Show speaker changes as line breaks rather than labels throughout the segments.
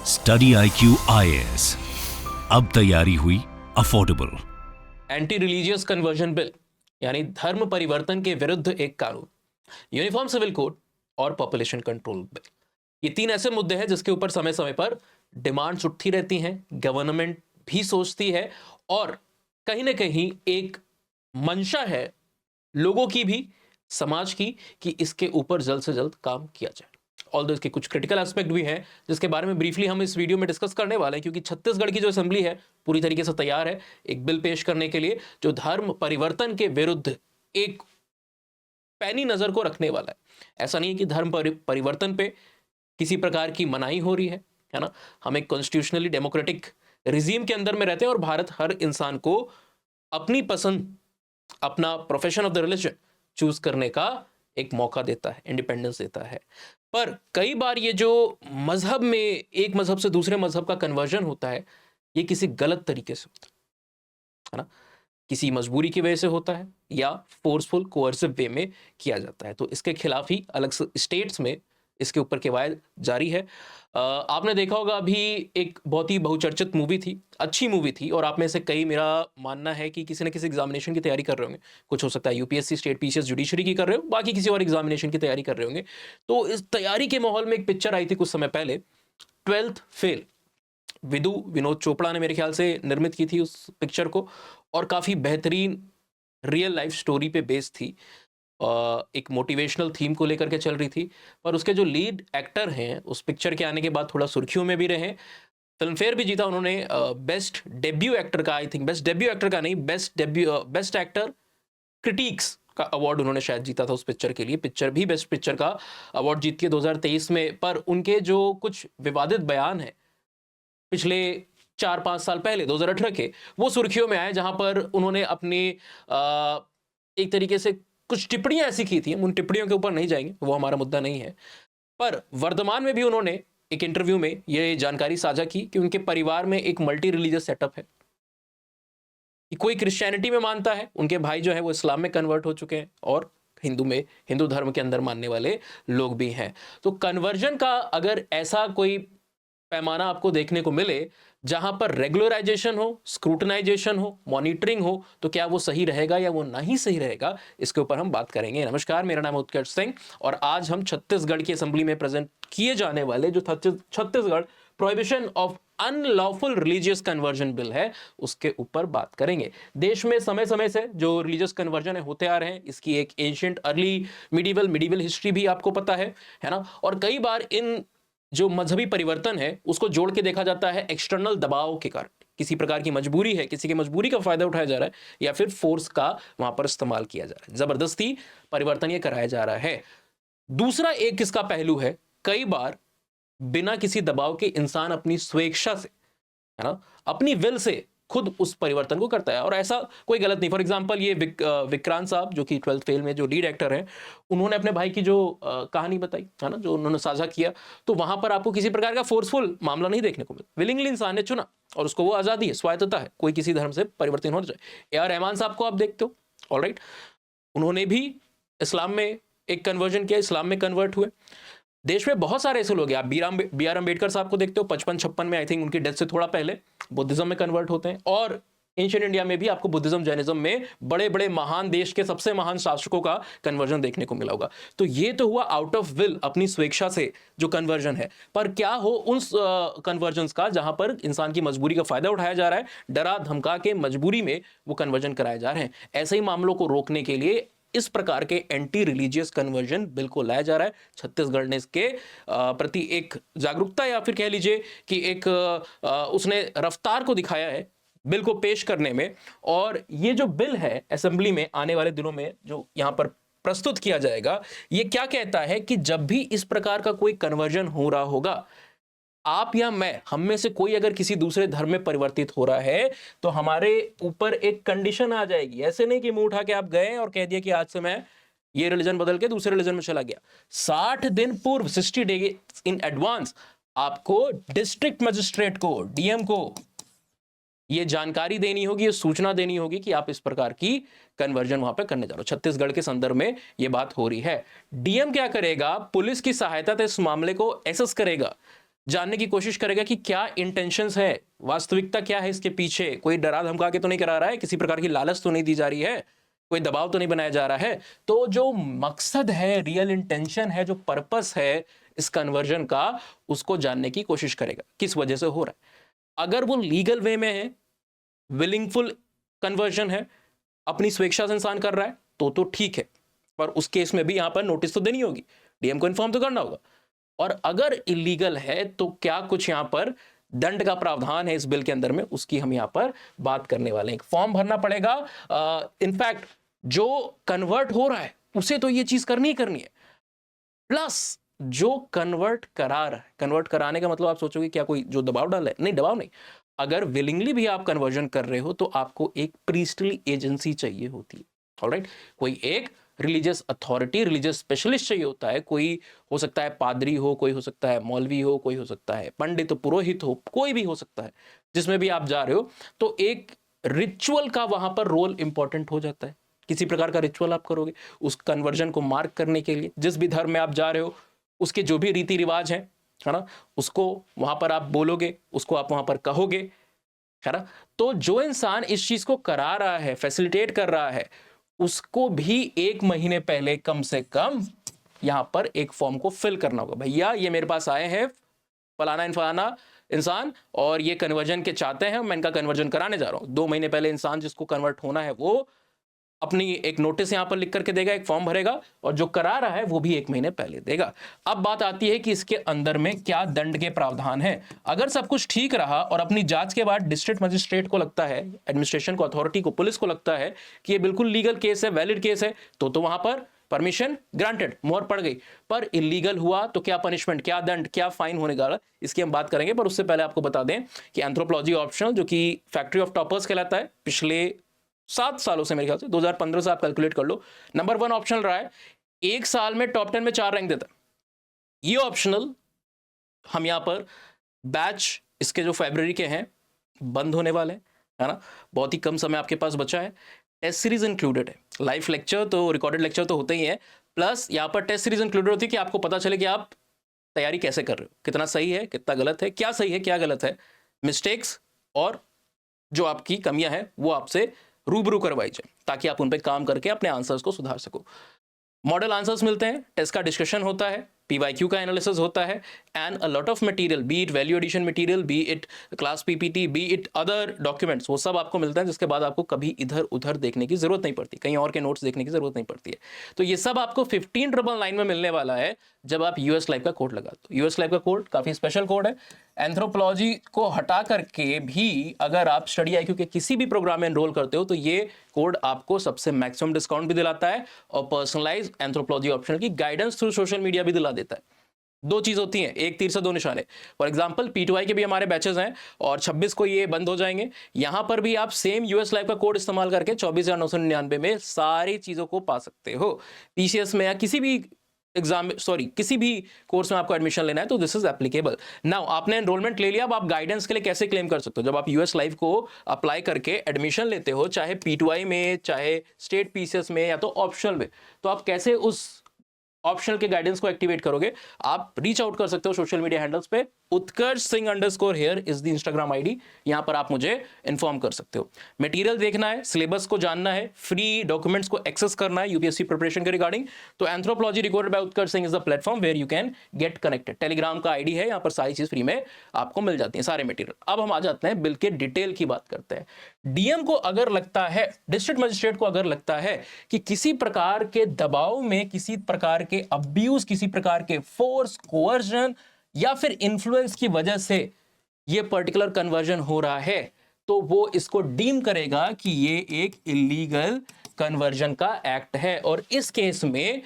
Study IQ IAS, अब तैयारी हुई affordable.
Anti religious conversion bill यानी धर्म परिवर्तन के विरुद्ध एक कानून, यूनिफॉर्म सिविल कोड और पॉपुलेशन कंट्रोल बिल, ये तीन ऐसे मुद्दे हैं जिसके ऊपर समय समय पर डिमांड्स उठती रहती हैं, गवर्नमेंट भी सोचती है और कहीं ना कहीं एक मंशा है लोगों की भी, समाज की, कि इसके ऊपर जल्द से जल्द काम किया जाए। ऑल इसके कुछ क्रिटिकल एस्पेक्ट भी हैं जिसके बारे में ब्रीफली हम इस वीडियो में डिस्कस करने वाले हैं, क्योंकि छत्तीसगढ़ की जो असेंबली है पूरी तरीके से तैयार है एक बिल पेश करने के लिए जो धर्म परिवर्तन के विरुद्ध एक पैनी नजर को रखने वाला है। ऐसा नहीं है कि धर्म परिवर्तन पे किसी प्रकार की मनाही हो रही है ना। हम एक कॉन्स्टिट्यूशनली डेमोक्रेटिक रिजीम के अंदर में रहते हैं और भारत हर इंसान को अपनी पसंद, अपना profession of the religion choose करने का एक मौका देता है, इंडिपेंडेंस देता है। पर कई बार ये जो मजहब में एक मजहब से दूसरे मजहब का कन्वर्जन होता है, ये किसी गलत तरीके से होता है ना, किसी मजबूरी की वजह से होता है या फोर्सफुल कोअर्सिव वे में किया जाता है। तो इसके खिलाफ ही अलग से स्टेट्स में इसके ऊपर कवायद जारी है। आपने देखा होगा अभी एक बहुत ही बहुचर्चित मूवी थी, अच्छी मूवी थी, और आप में से कई, मेरा मानना है कि किसी न किसी एग्जामिनेशन की तैयारी कर रहे होंगे। कुछ हो सकता है यूपीएससी, स्टेट पीसीएस, जुडिशरी की कर रहे हो, बाकी किसी और एग्जामिनेशन की तैयारी कर रहे होंगे। तो इस तैयारी के माहौल में एक पिक्चर आई थी कुछ समय पहले, 12th फेल। विनोद चोपड़ा ने मेरे ख्याल से निर्मित की थी उस पिक्चर को, और काफ़ी बेहतरीन रियल लाइफ स्टोरी पे बेस्ड थी। एक मोटिवेशनल थीम को लेकर के चल रही थी। पर उसके जो लीड एक्टर हैं उस पिक्चर के आने के बाद थोड़ा सुर्खियों में भी रहे, फिल्म फेयर भी जीता उन्होंने। बेस्ट डेब्यू एक्टर का, I think best debut actor का नहीं, बेस्ट एक्टर क्रिटिक्स का अवार्ड उन्होंने शायद जीता था उस पिक्चर के लिए। पिक्चर भी बेस्ट पिक्चर का अवार्ड जीती है 2023 में। पर उनके जो कुछ विवादित बयान हैं पिछले 4-5 साल पहले 2018 के, वो सुर्खियों में आए, जहां पर उन्होंने अपनी एक तरीके से कुछ टिप्पणियां ऐसी की थी। उन टिप्पणियों के ऊपर नहीं जाएंगे, वो हमारा मुद्दा नहीं है। पर वर्तमान में भी उन्होंने एक इंटरव्यू में ये जानकारी साझा की कि उनके परिवार में एक मल्टी रिलीजियस सेटअप है, कि कोई क्रिश्चियनिटी में मानता है, उनके भाई जो है वो इस्लाम में कन्वर्ट हो चुके हैं, और हिंदू धर्म के अंदर मानने वाले लोग भी हैं। तो कन्वर्जन का अगर ऐसा कोई पैमाना आपको देखने को मिले जहां पर रेगुलराइजेशन हो, स्क्रूटनाइजेशन हो, मॉनिटरिंग हो, तो क्या वो सही रहेगा या वो नहीं सही रहेगा, इसके ऊपर हम बात करेंगे। नमस्कार, मेरा नाम है उत्कर्ष सिंह और आज हम छत्तीसगढ़ की असेंबली में प्रेजेंट किए जाने वाले जो Chhattisgarh prohibition of unlawful religious conversion bill है उसके ऊपर बात करेंगे। देश में समय समय से जो रिलीजियस कन्वर्जन होते आ रहे हैं, इसकी एक एंशिएंट, अर्ली मिडिवल हिस्ट्री भी आपको पता है ना। और कई बार इन जो मजहबी परिवर्तन है उसको जोड़ के देखा जाता है एक्सटर्नल दबाव के कारण, किसी प्रकार की मजबूरी है, किसी की मजबूरी का फायदा उठाया जा रहा है, या फिर फोर्स का वहां पर इस्तेमाल किया जा रहा है, जबरदस्ती परिवर्तन ये कराया जा रहा है। दूसरा एक इसका पहलू है, कई बार बिना किसी दबाव के इंसान अपनी स्वेच्छा से, है ना, अपनी विल से खुद उस परिवर्तन को करता है, और ऐसा कोई गलत नहीं। फॉर एग्जांपल ये विक्रांत साहब जो कि 12th फेल में जो लीड एक्टर हैं, उन्होंने अपने भाई की जो कहानी बताई, है ना, जो उन्होंने साझा किया, तो वहां पर आपको किसी प्रकार का फोर्सफुल मामला नहीं देखने को मिला। विलिंगली इंसान ने चुना और उसको वो आजादी है, स्वायत्तता है, कोई किसी धर्म से परिवर्तन हो जाए। AR रहमान साहब को आप देखते हो, ऑलराइट, उन्होंने भी इस्लाम में एक कन्वर्जन किया, इस्लाम में कन्वर्ट हुए। देश में बहुत सारे ऐसे लोग हैं, आप BR अम्बेडकर साहब को देखते हो, 55-56 में, आई थिंक उनकी डेथ से थोड़ा पहले बुद्धिज्म में कन्वर्ट होते हैं। और एंशिएंट इंडिया में भी आपको बुद्धिज्म, जैनिज्म में बड़े बड़े महान, देश के सबसे महान शासकों का कन्वर्जन देखने को मिला होगा। तो ये तो हुआ आउट ऑफ विल, अपनी स्वेच्छा से जो कन्वर्जन है। पर क्या हो उन कन्वर्जन का जहां पर इंसान की मजबूरी का फायदा उठाया जा रहा है, डरा धमका के मजबूरी में वो कन्वर्जन कराए जा रहे हैं। ऐसे ही मामलों को रोकने के लिए इस प्रकार के एंटी रिलीजियस कन्वर्जन बिल को लाया जा रहा है। छत्तीसगढ़ ने इसके प्रति एक जागरूकता, या फिर कह लीजिए कि एक उसने रफ्तार को दिखाया है बिल को पेश करने में। और ये जो बिल है असेंबली में आने वाले दिनों में जो यहां पर प्रस्तुत किया जाएगा, ये क्या कहता है कि जब भी इस प्रकार का कोई कन्वर्जन हो रहा होगा, आप या मैं, हम में से कोई अगर किसी दूसरे धर्म में परिवर्तित हो रहा है, तो हमारे ऊपर एक कंडीशन आ जाएगी। ऐसे नहीं कि मुंह उठा के आप गए और कह दिया कि आज से मैं ये रिलीजन बदल के दूसरे रिलीजन में चला गया। 60 दिन पूर्व, 60 डेज इन एडवांस, आपको डिस्ट्रिक्ट मजिस्ट्रेट को, DM को ये जानकारी देनी होगी, ये सूचना देनी होगी कि आप इस प्रकार की कन्वर्जन वहां पे करने जा रहे हो। छत्तीसगढ़ के संदर्भ में ये बात हो रही है। DM क्या करेगा, पुलिस की सहायता से इस मामले को एसेस करेगा, जानने की कोशिश करेगा कि क्या इंटेंशंस है, वास्तविकता क्या है इसके पीछे, कोई डरा धमका के तो नहीं करा रहा है, किसी प्रकार की लालच तो नहीं दी जा रही है, कोई दबाव तो नहीं बनाया जा रहा है। तो जो मकसद है, रियल इंटेंशन है, जो पर्पस है इस कन्वर्जन का, उसको जानने की कोशिश करेगा किस वजह से हो रहा है। अगर वो लीगल वे में है, विलिंगफुल कन्वर्जन है, अपनी स्वेच्छा से इंसान कर रहा है, तो ठीक है, पर उस केस में भी यहां पर नोटिस तो देनी होगी, डीएम को इन्फॉर्म तो करना होगा। और अगर इलीगल है तो क्या कुछ यहां पर दंड का प्रावधान है इस बिल के अंदर में, उसकी हम यहां पर बात करने वाले हैं। फॉर्म भरना पड़ेगा। इनफैक्ट जो कन्वर्ट हो रहा है उसे तो ये चीज करनी ही करनी है, प्लस जो कन्वर्ट करा रहा है, कन्वर्ट कराने का मतलब आप सोचोगे क्या कोई जो दबाव डाल है, नहीं, दबाव नहीं। अगर विलिंगली भी आप कन्वर्जन कर रहे हो तो आपको एक प्रीस्टली एजेंसी चाहिए होती है। ऑलराइट, कोई एक रिलीजियस अथॉरिटी, रिलीजियस स्पेशलिस्ट चाहिए होता है। कोई हो सकता है पादरी हो, कोई हो सकता है मौलवी हो, कोई हो सकता है पंडित पुरोहित हो, कोई भी हो सकता है जिसमें भी आप जा रहे हो। तो एक रिचुअल का वहां पर रोल इंपॉर्टेंट हो जाता है। किसी प्रकार का रिचुअल आप करोगे उस कन्वर्जन को मार्क करने के लिए, जिस भी धर्म में आप जा रहे हो उसके जो भी रीति रिवाज हैं, है ना, उसको वहां पर आप बोलोगे, उसको आप वहां पर कहोगे, है ना। तो जो इंसान इस चीज को करा रहा है, फैसिलिटेट कर रहा है, उसको भी 1 महीने पहले कम से कम यहां पर एक फॉर्म को फिल करना होगा। भैया ये मेरे पास आए हैं फलाना फलाना इंसान और ये कन्वर्जन के चाहते हैं, मैं इनका कन्वर्जन कराने जा रहा हूं। 2 महीने पहले इंसान जिसको कन्वर्ट होना है वो अपनी एक नोटिस यहां पर लिख करके देगा, एक फॉर्म भरेगा, और जो करा रहा है वो भी 1 महीने पहले देगा। अब बात आती है कि इसके अंदर में क्या दंड के प्रावधान है। अगर सब कुछ ठीक रहा और अपनी जांच के बाद डिस्ट्रिक्ट मजिस्ट्रेट को लगता है, एडमिनिस्ट्रेशन को, अथॉरिटी को, पुलिस को लगता है कि ये बिल्कुल लीगल केस है, वैलिड केस है, तो वहां पर परमिशन ग्रांटेड, मोहर पड़ गई। पर इलीगल हुआ तो क्या पनिशमेंट, क्या दंड, क्या फाइन होने वाला, इसकी हम बात करेंगे। पर उससे पहले आपको बता दें कि एंथ्रोपोलॉजी ऑप्शनल, जो कि फैक्ट्री ऑफ टॉपर्स कहलाता है, पिछले 7 सालों से, मेरे ख्याल से 2015 से आप कैलकुलेट कर लो, नंबर 1 ऑप्शनल रहा है। एक साल में टॉप 10 में 4 रैंक देता है। ये ऑप्शनल हम यहां पर बैच इसके जो फरवरी के हैं बंद होने वाले हैं, है ना। बहुत ही कम समय आपके पास बचा है। टेस्ट सीरीज इंक्लूडेड है, लाइव लेक्चर तो, रिकॉर्डेड लेक्चर तो होते ही है, प्लस यहां पर टेस्ट सीरीज इंक्लूडेड होती है कि आपको पता चले कि आप तैयारी कैसे कर रहे हो, कितना सही है, कितना गलत है, क्या सही है, क्या गलत है, मिस्टेक्स और जो आपकी कमियां हैं वो आपसे रूबरू करवाई जाए, ताकि आप उन पर काम करके अपने आंसर्स को सुधार सको। मॉडल आंसर्स मिलते हैं, टेस्ट का डिस्कशन होता है, पीवाईक्यू का एनालिसिस होता है, and a lot of material, be it value addition material, be it class PPT, be it other documents, वो सब आपको मिलता है, जिसके बाद आपको कभी इधर उधर देखने की जरूरत नहीं पड़ती, कहीं और के नोट्स देखने की जरूरत नहीं पड़ती है। तो ये सब आपको 15,999 में मिलने वाला है जब आप यूएस लाइव का कोड लगाते हो। यूएस लाइव का कोड काफी स्पेशल कोड है। एंथ्रोपोलॉजी को हटा करके भी अगर आप स्टडी आईक्यू के किसी भी प्रोग्राम में एनरोल करते हो तो ये कोड आपको सबसे मैक्सिमम डिस्काउंट भी दिलाता है और पर्सनलाइज एंथ्रोपोलॉजी ऑप्शनल की गाइडेंस थ्रू सोशल मीडिया भी दिला देता है। 2 चीज होती हैं, एक तीर से 2 निशाने। फॉर एग्जांपल P2I के भी हमारे बैचेस हैं और 26 को ये बंद हो जाएंगे। यहां पर भी आप सेम यूएस लाइव का कोड इस्तेमाल करके 24,999 में सारी चीजों को पा सकते हो। पीसीएस में या किसी भी एग्जाम, सॉरी, किसी भी कोर्स में आपको एडमिशन लेना है तो दिस इज एप्लीकेबल। नाउ आपने एनरोलमेंट ले लिया, अब आप गाइडेंस के लिए कैसे क्लेम कर सकते हो। जब आप यूएस लाइव को अप्लाई करके एडमिशन लेते हो, चाहे P2I में, चाहे स्टेट पीसीएस में, या तो ऑप्शनल में, तो आप कैसे उस ऑप्शनल के गाइडेंस को एक्टिवेट करोगे। आप रीच आउट कर सकते हो सोशल मीडिया हैंडल्स पे, Utkarsh Singh _here is the Instagram ID, यहां पर आप मुझे इन्फॉर्म कर सकते हो। मटेरियल देखना है, सिलेबस को जानना है, फ्री डॉक्यूमेंट्स को एक्सेस करना है यूपीएससी प्रिपरेशन के रिगार्डिंग, तो anthropology recorded by Utkarsh Singh is the platform where you can get connected. Telegram का आईडी है, यहां पर सारी चीज फ्री में आपको मिल जाती है, सारे मटेरियल। अब हम आ जाते हैं बिल के डिटेल की बात करते हैं। डीएम को अगर लगता है, डिस्ट्रिक्ट मजिस्ट्रेट को अगर लगता है कि किसी प्रकार के दबाव में, किसी प्रकार के अब्यूज, किसी प्रकार के फोर्स, कोअर्जन या फिर इन्फ्लुएंस की वजह से ये पर्टिकुलर कन्वर्जन हो रहा है, तो वो इसको डीम करेगा कि ये एक इलीगल कन्वर्जन का एक्ट है, और इस केस में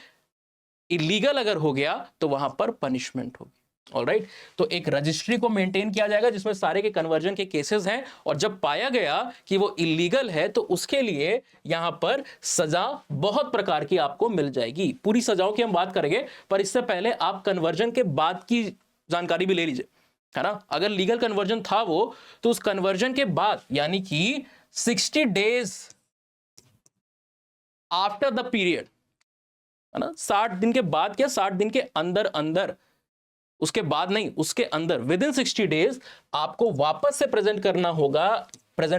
इलीगल अगर हो गया तो वहां पर पनिशमेंट होगी। ऑलराइट, तो एक रजिस्ट्री को मेंटेन किया जाएगा जिसमें सारे के कन्वर्जन के केसेस हैं, और जब पाया गया कि वो इलीगल है तो उसके लिए यहां पर सजा बहुत प्रकार की आपको मिल जाएगी। पूरी सजाओं की हम बात करेंगे, पर इससे पहले आप कन्वर्जन के बाद की जानकारी भी ले लीजिए, है ना। अगर लीगल कन्वर्जन था वो, तो उस कन्वर्जन के बाद, यानी कि 60 डेज आफ्टर द पीरियड, है ना, 60 दिन के बाद, क्या 60 दिन के अंदर अंदर उसके बाद नहीं, उसके अंदर विद इन 60 डेज आपको वापस से प्रेजेंट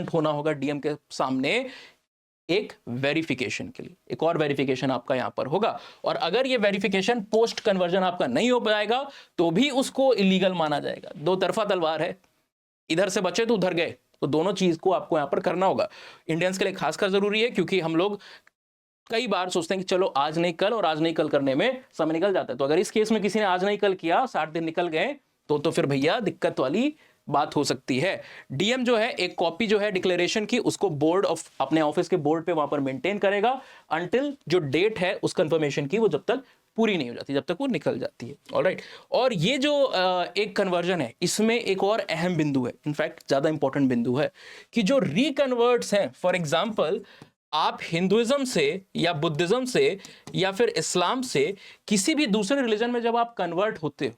होना होगा डीएम के सामने एक वेरिफिकेशन के लिए। एक और वेरिफिकेशन आपका यहां पर होगा, और अगर ये वेरिफिकेशन पोस्ट कन्वर्जन आपका नहीं हो पाएगा तो भी उसको इलीगल माना जाएगा। दो तरफा तलवार है, इधर से बचे तो उधर गए, तो दोनों चीज को आपको यहां पर करना होगा। इंडियंस के लिए खासकर जरूरी है, क्योंकि हम लोग कई बार सोचते हैं कि चलो आज नहीं कल, और आज नहीं कल करने में समय निकल जाता है। तो अगर इस केस में किसी ने आज नहीं कल किया, 60 दिन निकल गए, तो फिर भैया दिक्कत वाली बात हो सकती है। डीएम जो है एक कॉपी जो है डिक्लेरेशन की, उसको बोर्ड ऑफ अपने ऑफिस के बोर्ड पे वहां पर मेंटेन करेगा अंटिल जो डेट है उस कंफर्मेशन की वो जब तक पूरी नहीं हो जाती, जब तक वो निकल जाती है। ऑलराइट, और ये जो एक कन्वर्जन है, इसमें एक और अहम बिंदु है, इनफैक्ट ज्यादा इंपॉर्टेंट बिंदु है, कि जो रिकन्वर्ट्स हैं, फॉर एग्जाम्पल आप हिंदुइज्म से या बुद्धिज्म से या फिर इस्लाम से किसी भी दूसरे रिलीजन में जब आप कन्वर्ट होते हो,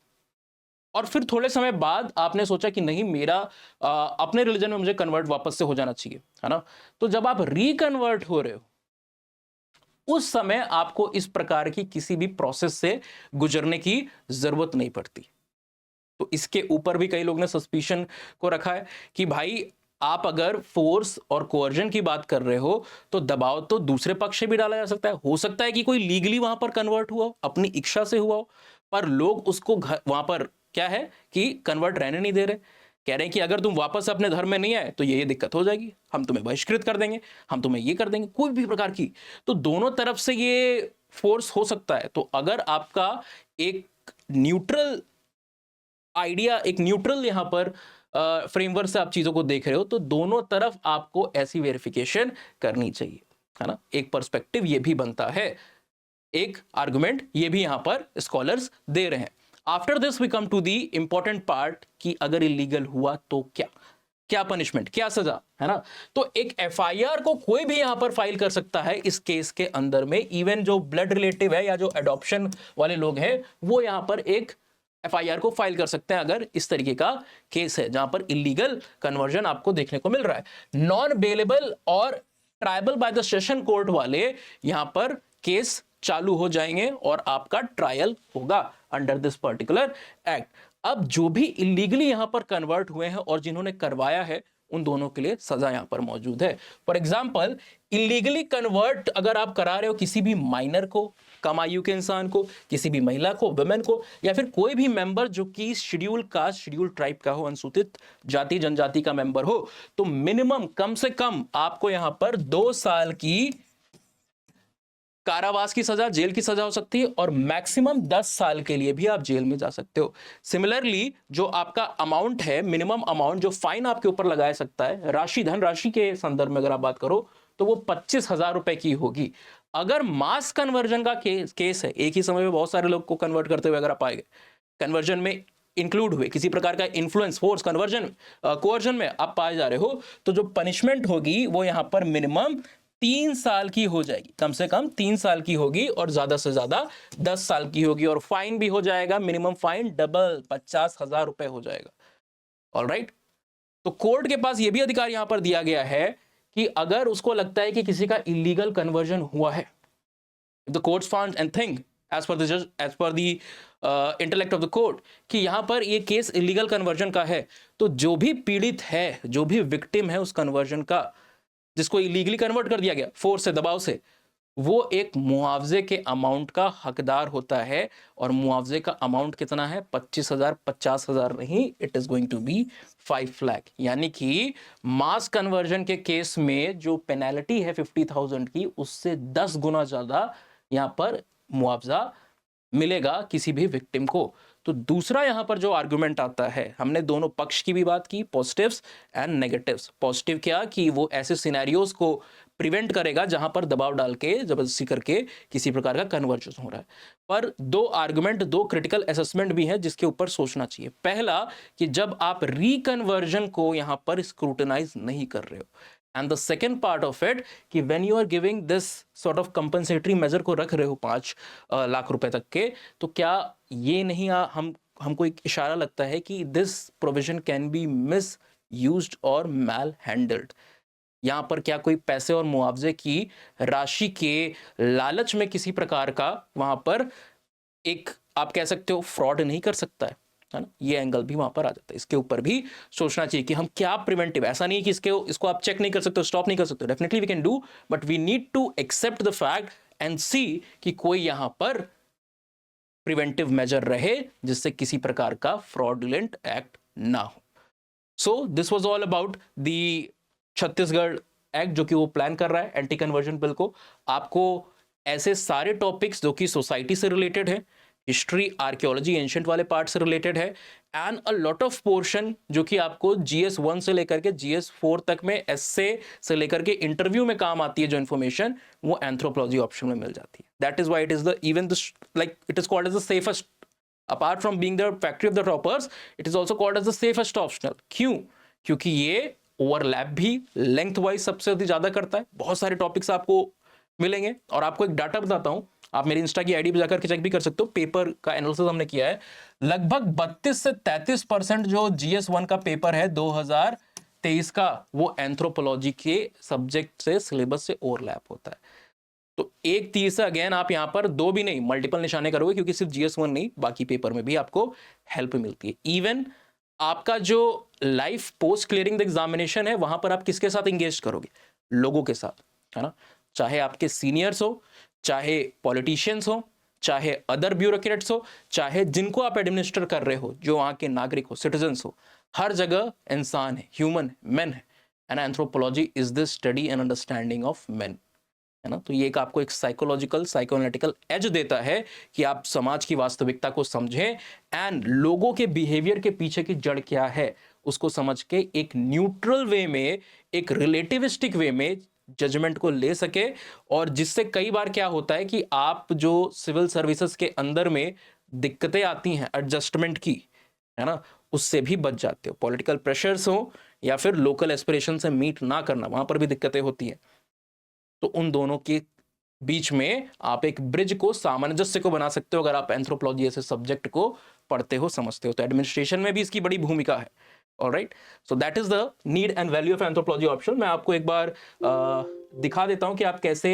और फिर थोड़े समय बाद आपने सोचा कि नहीं मेरा अपने रिलीजन में मुझे कन्वर्ट वापस से हो जाना चाहिए, है ना, तो जब आप रिकन्वर्ट हो रहे हो उस समय आपको इस प्रकार की किसी भी प्रोसेस से गुजरने की जरूरत नहीं पड़ती। तो इसके ऊपर भी कई लोग ने सस्पिशन को रखा है कि भाई आप अगर फोर्स और कोअर्जन की बात कर रहे हो तो दबाव तो दूसरे पक्ष से भी डाला जा सकता है। हो सकता है कि कोई लीगली वहां पर कन्वर्ट हुआ हो, अपनी इच्छा से हुआ हो, पर लोग उसको वहां पर क्या है कि कन्वर्ट रहने नहीं दे रहे, कह रहे हैं कि अगर तुम वापस अपने धर्म में नहीं आए तो ये दिक्कत हो जाएगी, हम तुम्हें बहिष्कृत कर देंगे, हम तुम्हें ये कर देंगे, कोई भी प्रकार की। तो दोनों तरफ से ये फोर्स हो सकता है। तो अगर आपका एक न्यूट्रल आइडिया, एक न्यूट्रल यहां पर फ्रेमवर्क से आप चीजों को देख रहे हो, तो दोनों तरफ आपको ऐसी वेरिफिकेशन करनी चाहिए, है ना। एक पर्सपेक्टिव ये भी बनता है, एक आर्गुमेंट ये भी यहां पर स्कॉलर्स दे रहे हैं। After this we come to the important part कि अगर इलीगल हुआ तो क्या क्या पनिशमेंट, क्या सजा, है ना। तो एक एफआईआर को कोई भी यहां पर फाइल कर सकता है इस केस के अंदर में, इवन जो ब्लड रिलेटिव है या जो अडॉप्शन वाले लोग हैं वो यहां पर एक एफआईआर को फाइल कर सकते हैं अगर इस तरीके का केस है जहां पर इलीगल कन्वर्जन आपको देखने को मिल रहा है। नॉन बेलेबल और tribal by the session court वाले यहां पर केस चालू हो जाएंगे और आपका ट्रायल होगा अंडर दिस पर्टिकुलर एक्ट। अब जो भी इलीगली यहां पर कन्वर्ट हुए हैं और जिन्होंने करवाया है उन दोनों के लिए सजा यहां पर मौजूद है। फॉर एग्जाम्पल इलीगली कन्वर्ट अगर आप करा रहे हो किसी भी माइनर को, कम आयु के इंसान को, किसी भी महिला को, वुमेन को, या फिर कोई भी मेंबर जो कि शेड्यूल कास्ट, शेड्यूल ट्राइब का हो, अनुसूचित जाति जनजाति का मेंबर हो, तो मिनिमम कम से कम आपको यहां पर 2 साल की कारावास की सजा, जेल की सजा हो सकती है, और मैक्सिमम 10 साल के लिए भी आप जेल में जा सकते हो। सिमिलरली जो आपका अमाउंट है, मिनिमम अमाउंट जो फाइन आपके ऊपर लगाया सकता है, राशि, धनराशि के संदर्भ में अगर आप बात करो तो वो 25,000 रुपए की होगी। अगर मास कन्वर्जन का केस है, एक ही समय में बहुत सारे लोग को कन्वर्ट करते हुए अगर आप पाएंगे, कन्वर्जन में इंक्लूड हुए, किसी प्रकार का इन्फ्लुएंस, फोर्स, कन्वर्जन, कोअर्जन में आप पाए जा रहे हो, तो जो पनिशमेंट होगी वो यहां पर मिनिमम 3 साल की हो जाएगी, कम से कम 3 साल की होगी, और ज्यादा से ज्यादा 10 साल की होगी, और फाइन भी हो जाएगा, मिनिमम फाइन डबल 50,000 रुपए हो जाएगा। ऑलराइट, तो कोर्ट के पास यह भी अधिकार यहां पर दिया गया है कि अगर उसको लगता है कि किसी का इलीगल कन्वर्जन हुआ है, the court found and think as per the जज, as per the intellect of the court, कि यहां पर ये केस इलीगल कन्वर्जन का है, तो जो भी पीड़ित है, जो भी विक्टिम है उस कन्वर्जन का, जिसको इलीगली कन्वर्ट कर दिया गया फोर्स से, दबाव से, वो एक मुआवजे के अमाउंट का हकदार होता है। और मुआवजे का अमाउंट कितना है? 25,000, 50,000 नहीं, it is going to be 5 lakh. यानी कि मास कन्वर्जन के केस में जो पेनल्टी है 50,000 की, उससे 10 गुना ज्यादा यहां पर मुआवजा मिलेगा किसी भी विक्टिम को। तो दूसरा यहां पर जो आर्गुमेंट आता है, हमने दोनों पक्ष की भी बात की, पॉजिटिव्स एंड नेगेटिव्स। पॉजिटिव क्या कि वो ऐसे सिनेरियोज को प्रिवेंट करेगा जहां पर दबाव डाल के, जबरदस्ती करके किसी प्रकार का कन्वर्जन हो रहा है। पर 2 आर्गुमेंट, 2 क्रिटिकल असेसमेंट भी हैं जिसके ऊपर सोचना चाहिए। पहला कि जब आप रिकन्वर्जन को यहां पर स्क्रूटनाइज नहीं कर रहे हो, and the second part of it कि when you are giving this sort of compensatory measure को रख रहे हो 5 लाख रुपए तक के, तो क्या ये नहीं हमको एक इशारा लगता है कि this provision can be miss used और मैल हैंडल्ड? यहां पर क्या कोई पैसे और मुआवजे की राशि के लालच में किसी प्रकार का वहां पर एक, आप कह सकते हो, फ्रॉड नहीं कर सकता है? है ना, ये एंगल भी वहां पर आ जाता है। इसके ऊपर भी सोचना चाहिए कि हम क्या प्रिवेंटिव, ऐसा नहीं कि इसको आप चेक नहीं कर सकते, स्टॉप नहीं कर सकते, definitely we can do, but we need to accept the fact and see कि कोई यहां पर प्रिवेंटिव मेजर रहे जिससे किसी प्रकार का फ्रॉडुलेंट एक्ट ना हो। So this was all about the Chhattisgarh act जो कि वो प्लान कर रहा है एंटी कन्वर्जन बिल को। आपको ऐसे सारे टॉपिक्स जो कि सोसाइटी से रिलेटेड है, हिस्ट्री, आर्कियोलॉजी, एंशिएंट वाले पार्ट से रिलेटेड है, and a lot of portion जो कि आपको GS 1 से लेकर के GS 4 तक में एस्से से लेकर के इंटरव्यू में काम आती है जो इन्फॉर्मेशन, वो एंथ्रोपोलॉजी ऑप्शन में मिल जाती है। That is why it is the even the like it is called as the safest, apart from being the factory of the toppers, it is also called as the safest optional. क्यों? क्योंकि ये overlap भी length wise सबसे ज्यादा करता है, बहुत सारे टॉपिक्स आपको मिलेंगे। और आपको एक डाटा बताता हूं, आप मेरी इंस्टा की आईडी पे जाकर के चेक भी कर सकते हो, पेपर का एनालिसिस हमने किया है, लगभग 32 से 33% जो GS 1 का पेपर है 2023 का, वो एंथ्रोपोलॉजी के सब्जेक्ट से, सिलेबस से ओवरलैप होता है। तो एक तीर से अगेन आप यहां पर दो भी नहीं, मल्टीपल निशाने करोगे, क्योंकि सिर्फ GS 1 नहीं, बाकी पेपर में भी आपको हेल्प मिलती है। इवन आपका जो life post clearing the examination है, वहां पर आप किसके साथ इंगेज करोगे? लोगों के साथ, है ना, चाहे आपके सीनियर्स हो, चाहे पॉलिटिशियंस हो, चाहे अदर ब्यूरोक्रेट्स हो, चाहे जिनको आप एडमिनिस्टर कर रहे हो, जो वहां के नागरिक हो, सिटीजन्स हो, हर जगह इंसान है, ह्यूमन है, मैन है, and anthropology is the study and understanding of man, है ना। तो ये एक आपको एक साइकोलॉजिकल, साइकोएनालिटिकल एज देता है कि आप समाज की वास्तविकता को समझें एंड लोगों के बिहेवियर के पीछे की जड़ क्या है उसको समझ के एक न्यूट्रल वे में, एक रिलेटिविस्टिक वे में जजमेंट को ले सके, और जिससे कई बार क्या होता है कि आप जो सिविल सर्विसेज के अंदर में दिक्कतें आती हैं एडजस्टमेंट की, है ना, उससे भी बच जाते हो। पॉलिटिकल प्रेशर्स हो या फिर लोकल एस्पिरेशन से मीट ना करना, वहां पर भी दिक्कतें होती हैं। तो उन दोनों के बीच में आप एक ब्रिज को, सामंजस्य को बना सकते हो अगर आप एंथ्रोपोलॉजी ऐसे सब्जेक्ट को पढ़ते हो, समझते हो। तो एडमिनिस्ट्रेशन में भी इसकी बड़ी भूमिका है। Alright, so that is the need and value of anthropology option. मैं आपको एक बार दिखा देता हूं कि आप कैसे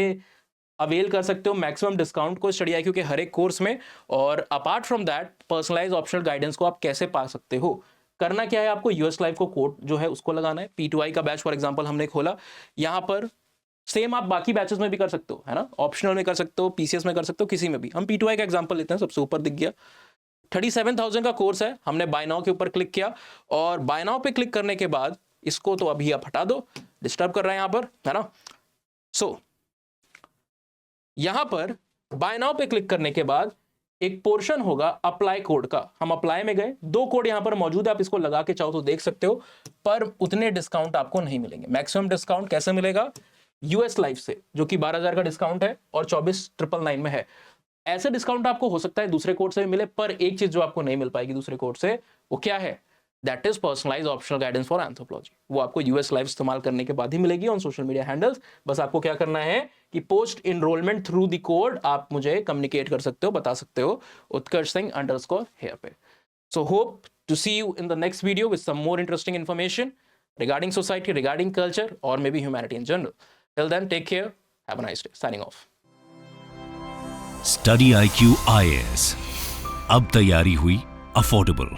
अवेल कर सकते हो मैक्सिमम डिस्काउंट को स्टडी IQ के हर एक कोर्स में, और apart from that personalise optional guidance को आप कैसे पा सकते हो। करना क्या है, आपको US लाइव को कोड जो है उसको लगाना है। P2I का बैच फॉर एग्जांपल हमने खोला, यहां पर सेम आप बाकी बैचेस में भी कर सकते हो, है ना, ऑप्शनल में कर सकते हो, PCS में कर सकते हो, किसी में भी। हम P2I का एग्जांपल लेते हैं, सबसे ऊपर दिख गया 37,000 का कोर्स है। हमने बाय नाउ के ऊपर क्लिक किया, और बाय नाउ पे क्लिक करने के बाद इसको तो अभी आप हटा दो, डिस्टर्ब कर रहे हैं यहां पर, है ना। सो यहां पर बाय नाउ पे क्लिक करने के बाद एक पोर्शन होगा अप्लाई कोड का। हम अप्लाई में गए, 2 कोड यहां पर मौजूद है, आप इसको लगा के चाहो तो देख सकते हो, पर उतने डिस्काउंट आपको नहीं मिलेंगे। मैक्सिमम डिस्काउंट कैसे मिलेगा? US लाइव से, जो कि 12,000 का डिस्काउंट है और 24,999 में है। ऐसे डिस्काउंट आपको हो सकता है दूसरे कोड से भी मिले, पर एक चीज जो आपको नहीं मिल पाएगी दूसरे कोड से, वो क्या है? That is personalise optional guidance for anthropology. वो आपको US लाइव इस्तेमाल करने के बाद ही मिलेगी ऑन सोशल मीडिया हैंडल्स। बस आपको क्या करना है कि post enrolment through the code आप मुझे कम्युनिकेट कर सकते हो, बता सकते हो, उत्कर्ष सिंह _ here पे। So hope to see you in the next video with some more interesting information regarding society, regarding culture, or maybe humanity in general. Till then, take care. Have a nice day. Signing off.
Study IQ IAS, अब तैयारी हुई affordable.